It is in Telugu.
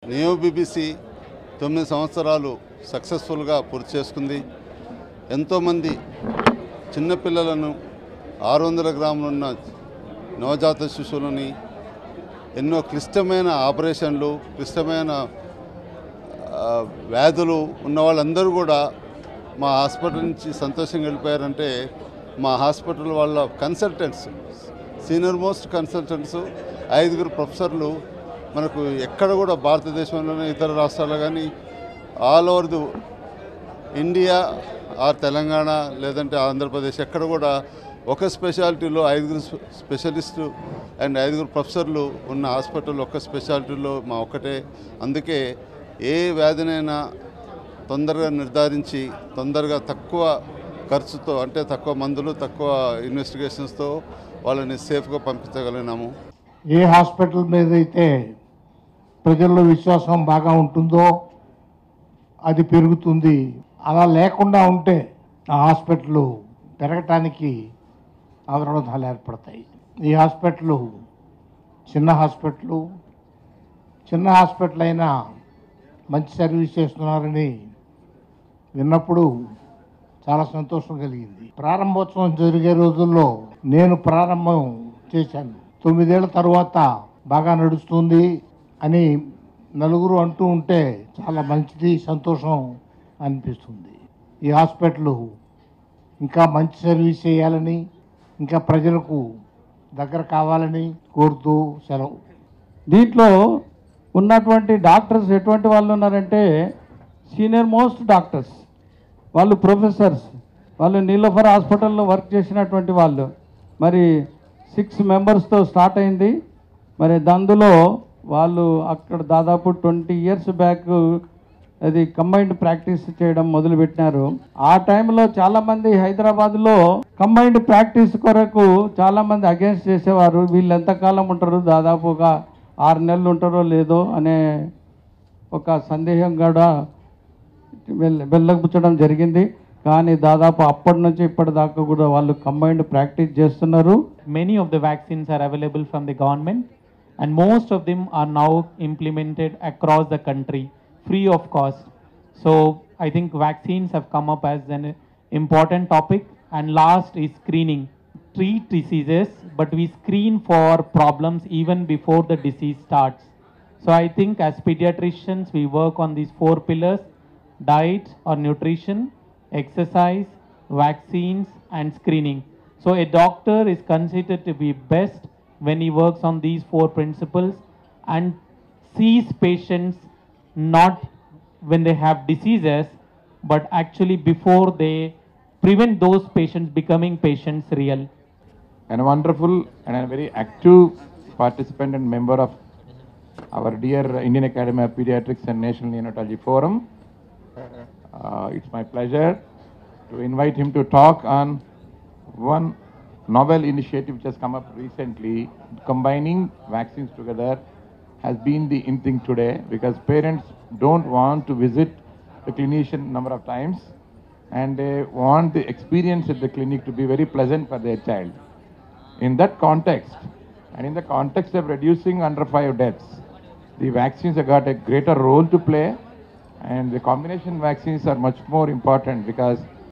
నియో బీబీసీ 9 సంవత్సరాలు సక్సెస్ఫుల్గా పూర్తి చేసుకుంది. ఎంతోమంది చిన్నపిల్లలను 600 గ్రాములున్న నవజాత శిశువులని ఎన్నో క్లిష్టమైన ఆపరేషన్లు, క్లిష్టమైన వ్యాధులు ఉన్న వాళ్ళందరూ కూడా మా హాస్పిటల్ నుంచి సంతోషంగా వెళ్ళిపోయారంటే మా హాస్పిటల్ వాళ్ళ కన్సల్టెంట్స్, సీనియర్ మోస్ట్ కన్సల్టెంట్స్, 5 ప్రొఫెసర్లు మనకు ఎక్కడ కూడా భారతదేశంలోనే ఇతర రాష్ట్రాల్లో కానీ all over the India or Telangana లేదంటే ఆంధ్రప్రదేశ్ ఎక్కడ కూడా ఒక స్పెషాలిటీలో 5 స్పెషలిస్టు అండ్ 5 ప్రొఫెసర్లు ఉన్న హాస్పిటల్ ఒక్క స్పెషాలిటీలో మా ఒక్కటే. అందుకే ఏ వ్యాధినైనా తొందరగా నిర్ధారించి తొందరగా తక్కువ ఖర్చుతో, అంటే తక్కువ మందులు, తక్కువ ఇన్వెస్టిగేషన్స్తో వాళ్ళని సేఫ్గా పంపించగలిగినాము. ఏ హాస్పిటల్ మీద అయితే ప్రజల్లో విశ్వాసం బాగా ఉంటుందో అది పెరుగుతుంది. అలా లేకుండా ఉంటే ఆ హాస్పిటల్ పెరగటానికి అవరోధాలు ఏర్పడతాయి. ఈ హాస్పిటల్ చిన్న హాస్పిటల్ అయినా మంచి సర్వీస్ చేస్తున్నారని విన్నప్పుడు చాలా సంతోషం కలిగింది. ప్రారంభోత్సవం జరిగే రోజుల్లో నేను ప్రారంభం చేశాను. 9 ఏళ్ల తర్వాత బాగా నడుస్తుంది అని నలుగురు అంటూ ఉంటే చాలా మంచిది, సంతోషం అనిపిస్తుంది. ఈ హాస్పిటల్ ఇంకా మంచి సర్వీస్ చేయాలని, ఇంకా ప్రజలకు దగ్గర కావాలని కోరుతూ సెలవు. దీంట్లో ఉన్నటువంటి డాక్టర్స్ ఎటువంటి వాళ్ళు ఉన్నారంటే సీనియర్ మోస్ట్ డాక్టర్స్, వాళ్ళు ప్రొఫెసర్స్, వాళ్ళు నీలోఫర్ హాస్పిటల్లో వర్క్ చేసినటువంటి వాళ్ళు. మరి 6 మెంబర్స్తో స్టార్ట్ అయింది. మరి అందులో వాళ్ళు అక్కడ దాదాపు 20 ఇయర్స్ బ్యాక్ అది కంబైన్డ్ ప్రాక్టీస్ చేయడం మొదలుపెట్టినారు. ఆ టైంలో చాలామంది హైదరాబాద్లో కంబైన్డ్ ప్రాక్టీస్ కొరకు చాలామంది అగేన్స్ట్ చేసేవారు. వీళ్ళు ఎంతకాలం ఉంటారు, దాదాపు ఒక 6 నెలలు ఉంటారో లేదో అనే ఒక సందేహం కూడా వెళ్ళబుచ్చడం జరిగింది. కానీ దాదాపు అప్పటి నుంచి ఇప్పటిదాకా కూడా వాళ్ళు కంబైన్డ్ ప్రాక్టీస్ చేస్తున్నారు. Many of the vaccines are available from the government and most of them are now implemented across the country free of cost. So I think vaccines have come up as an important topic. And last is screening. Treat diseases, but we screen for problems even before the disease starts. So I think as pediatricians we work on these 4 pillars: diet or nutrition, exercise, vaccines and screening. So a doctor is considered to be best when he works on these 4 principles and sees patients not when they have diseases, but actually before they prevent those patients becoming patients real. And a wonderful and a very active participant and member of our dear Indian Academy of Pediatrics and National Neonatology Forum. It's my pleasure to invite him to talk on one novel initiative which has come up recently. Combining vaccines together has been the in thing today, because parents don't want to visit the clinician number of times and they want the experience at the clinic to be very pleasant for their child. In that context, and in the context of reducing under 5 deaths, the vaccines have got a greater role to play, and the combination vaccines are much more important because